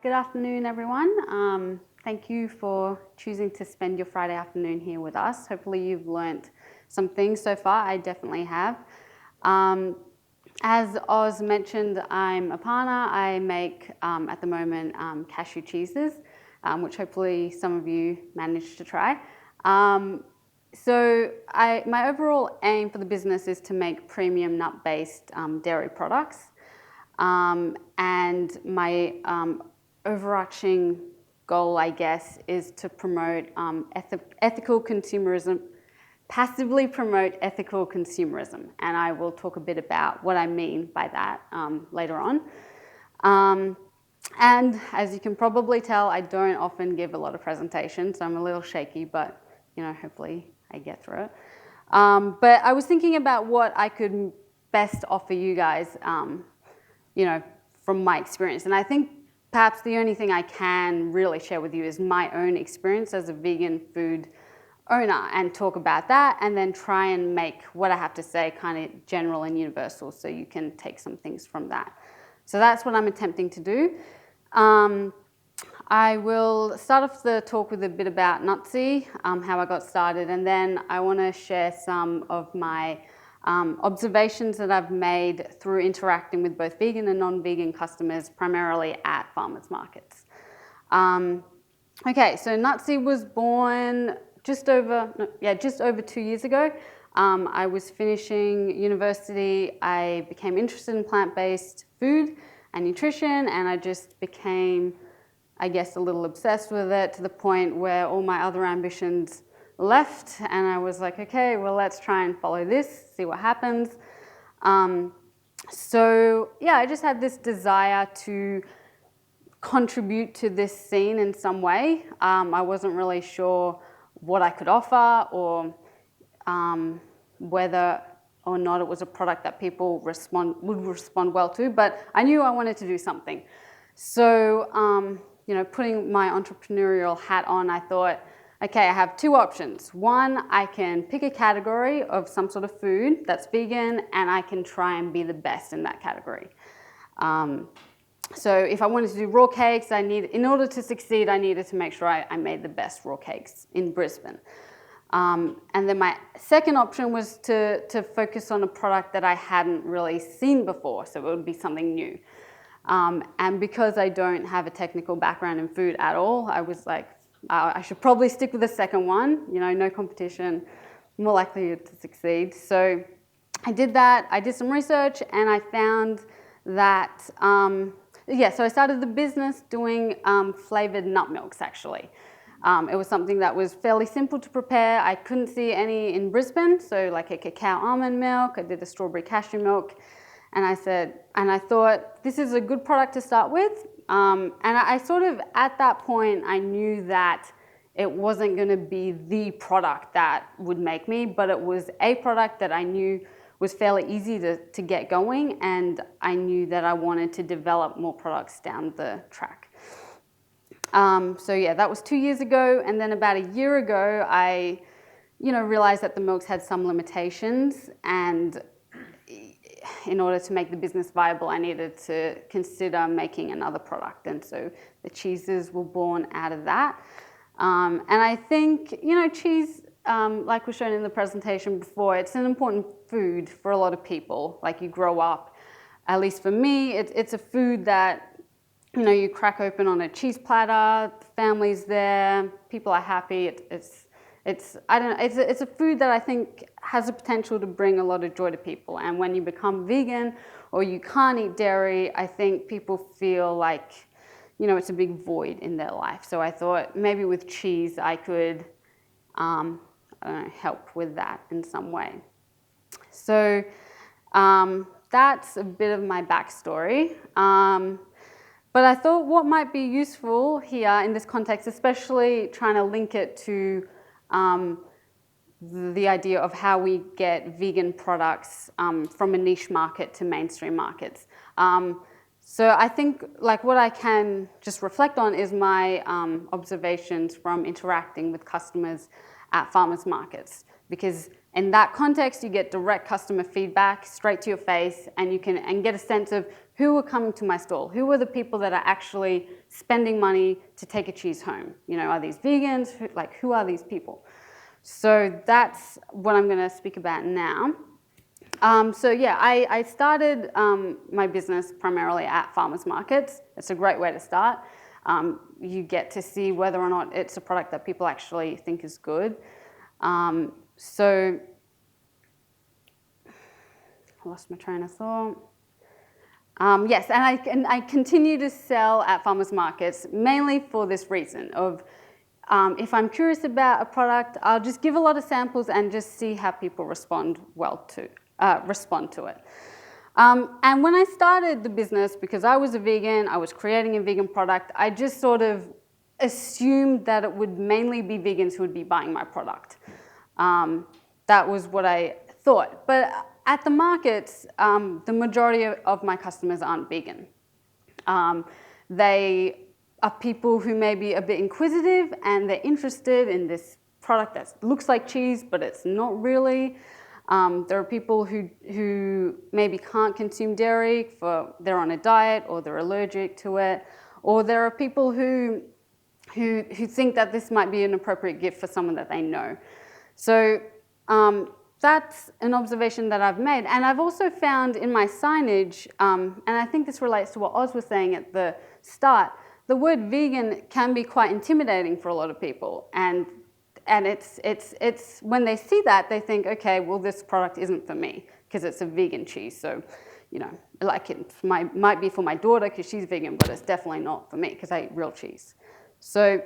Good afternoon, everyone. Thank you for choosing to spend your Friday afternoon here with us. Hopefully you've learnt some things so far. I definitely have. As Oz mentioned, I'm Aparna. I make, at the moment, cashew cheeses, which hopefully some of you managed to try. My overall aim for the business is to make premium nut-based dairy products. And my overarching goal, I guess, is to promote ethical consumerism, passively promote ethical consumerism. And I will talk a bit about what I mean by that later on. And as you can probably tell, I don't often give a lot of presentations, so I'm a little shaky, but hopefully I get through it. But I was thinking about what I could best offer you guys, from my experience. And I think perhaps the only thing I can really share with you is my own experience as a vegan food owner, and talk about that, and then try and make what I have to say kind of general and universal so you can take some things from that. So that's what I'm attempting to do. I will start off the talk with a bit about Nutsy, how I got started, and then I want to share some of my observations that I've made through interacting with both vegan and non-vegan customers, primarily at farmers markets. Okay, so Nutsy was born just over 2 years ago. I was finishing university. I became interested in plant-based food and nutrition, and I just became, I guess, a little obsessed with it, to the point where all my other ambitions left, and I was like, okay, well, let's try and follow this, see what happens. I just had this desire to contribute to this scene in some way. I wasn't really sure what I could offer, or whether or not it was a product that people would respond well to, but I knew I wanted to do something. So, putting my entrepreneurial hat on, I thought, okay, I have two options. One, I can pick a category of some sort of food that's vegan, and I can try and be the best in that category. So if I wanted to do raw cakes, in order to succeed, I needed to make sure I made the best raw cakes in Brisbane. And then my second option was to focus on a product that I hadn't really seen before, so it would be something new. And because I don't have a technical background in food at all, I was like, I should probably stick with the second one, no competition, more likely to succeed. So I did that, I did some research, and I found that, so I started the business doing flavored nut milks, actually. It was something that was fairly simple to prepare. I couldn't see any in Brisbane, so like a cacao almond milk, I did the strawberry cashew milk, and I thought, this is a good product to start with. And I sort of, at that point, I knew that it wasn't going to be the product that would make me, but it was a product that I knew was fairly easy to get going, and I knew that I wanted to develop more products down the track. That was 2 years ago, and then about a year ago, I realized that the milks had some limitations, and in order to make the business viable, I needed to consider making another product. And so the cheeses were born out of that. And I think, cheese, like was shown in the presentation before, it's an important food for a lot of people. Like, you grow up, at least for me, it's a food that, you crack open on a cheese platter, the family's there, people are happy. It's a food that I think has the potential to bring a lot of joy to people. And when you become vegan or you can't eat dairy, I think people feel like, it's a big void in their life. So I thought maybe with cheese I could help with that in some way. So that's a bit of my backstory. But I thought what might be useful here in this context, especially trying to link it to the idea of how we get vegan products from a niche market to mainstream markets. So I think what I can just reflect on is my observations from interacting with customers at farmers markets, because in that context you get direct customer feedback straight to your face, and you can get a sense of who are coming to my stall, who are the people that are actually spending money to take a cheese home. You know, are these vegans? Who are these people? So that's what I'm going to speak about now. So yeah, I started my business primarily at farmers markets. It's a great way to start. You get to see whether or not it's a product that people actually think is good. So I lost my train of thought. Yes, and I continue to sell at farmers markets mainly for this reason of if I'm curious about a product, I'll just give a lot of samples and just see how people respond to it. And when I started the business, because I was a vegan, I was creating a vegan product, I just sort of assumed that it would mainly be vegans who would be buying my product. That was what I thought. But at the markets, the majority of my customers aren't vegan. They are people who may be a bit inquisitive and they're interested in this product that looks like cheese, but it's not really. There are people who maybe can't consume dairy, they're on a diet or they're allergic to it. Or there are people who think that this might be an appropriate gift for someone that they know. So that's an observation that I've made. And I've also found in my signage, and I think this relates to what Oz was saying at the start, the word vegan can be quite intimidating for a lot of people. And it's when they see that, they think, okay, well, this product isn't for me because it's a vegan cheese. So, you know, like it might be for my daughter because she's vegan, but it's definitely not for me because I eat real cheese. So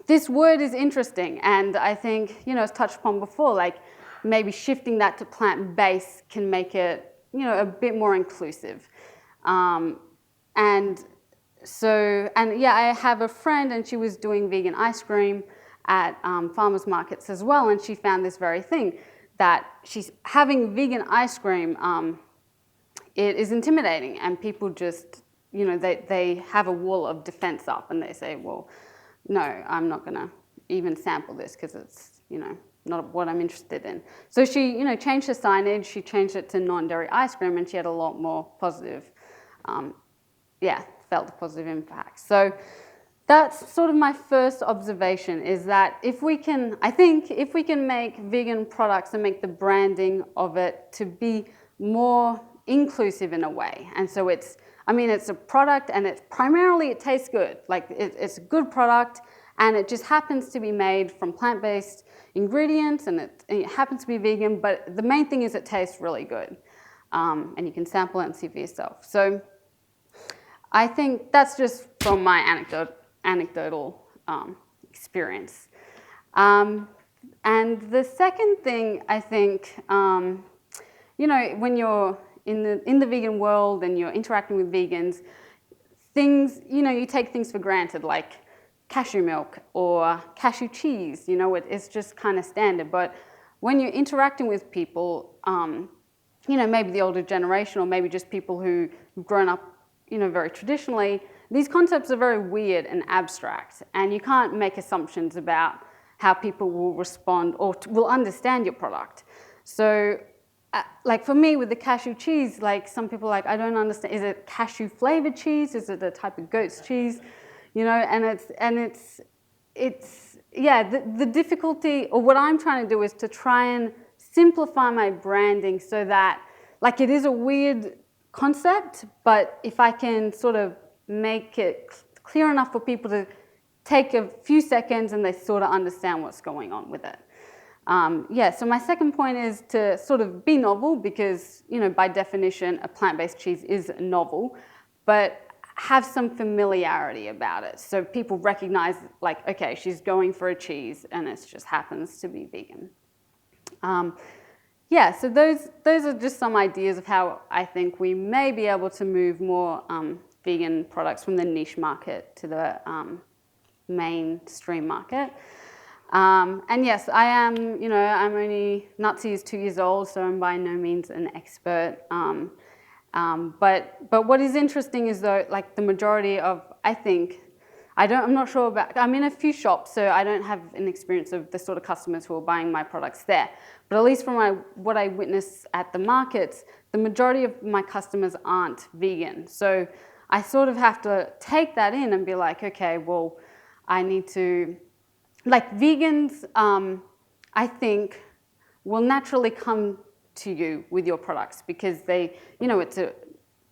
this word is interesting. And I think, you know, as touched upon before, like maybe shifting that to plant-based can make it, you know, a bit more inclusive. And yeah, I have a friend and she was doing vegan ice cream at farmers markets as well, and she found this very thing, that she's having vegan ice cream, it is intimidating, and people just, you know, they have a wall of defense up and they say, well, no, I'm not gonna even sample this because it's, you know, not what I'm interested in. So she, you know, changed her signage, she changed it to non-dairy ice cream, and she had a lot more positive, felt a positive impact. So that's sort of my first observation, is that if we can make vegan products and make the branding of it to be more inclusive in a way. And so it's a product and it tastes good. Like it's a good product and it just happens to be made from plant-based ingredients and it happens to be vegan, but the main thing is it tastes really good. And you can sample it and see for yourself. So I think that's just from my anecdotal experience. And the second thing, I think, you know, when you're in the vegan world and you're interacting with vegans, things, you know, you take things for granted, like cashew milk or cashew cheese, you know, it's just kind of standard. But when you're interacting with people, you know, maybe the older generation or maybe just people who've grown up, you know, very traditionally, these concepts are very weird and abstract, and you can't make assumptions about how people will respond or will understand your product. So, like for me with the cashew cheese, like some people are like, I don't understand, is it cashew flavored cheese? Is it a type of goat's cheese? You know, the difficulty, or what I'm trying to do is to try and simplify my branding so that, like, it is a weird concept, but if I can sort of make it clear enough for people to take a few seconds and they sort of understand what's going on with it. So my second point is to sort of be novel because, you know, by definition, a plant-based cheese is novel, but have some familiarity about it. So people recognize, like, okay, she's going for a cheese and it just happens to be vegan. So those are just some ideas of how I think we may be able to move more vegan products from the niche market to the mainstream market. And yes, I am, you know, Nutsy is 2 years old, so I'm by no means an expert. But what is interesting is though, like the majority of, I'm not sure about, I'm in a few shops, so I don't have an experience of the sort of customers who are buying my products there. But at least from what I witness at the markets, the majority of my customers aren't vegan. So I sort of have to take that in and be like, okay, well, I need to, like vegans, I think will naturally come to you with your products because they,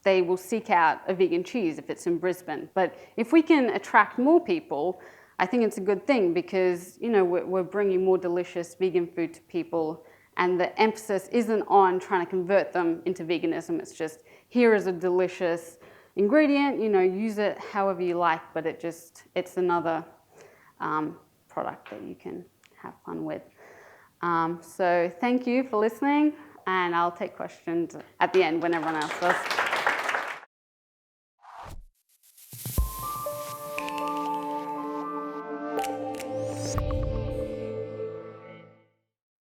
they will seek out a vegan cheese if it's in Brisbane. But if we can attract more people, I think it's a good thing because, we're bringing more delicious vegan food to people, and the emphasis isn't on trying to convert them into veganism. It's just, here is a delicious ingredient, use it however you like, but it's another product that you can have fun with. So thank you for listening, and I'll take questions at the end when everyone else does.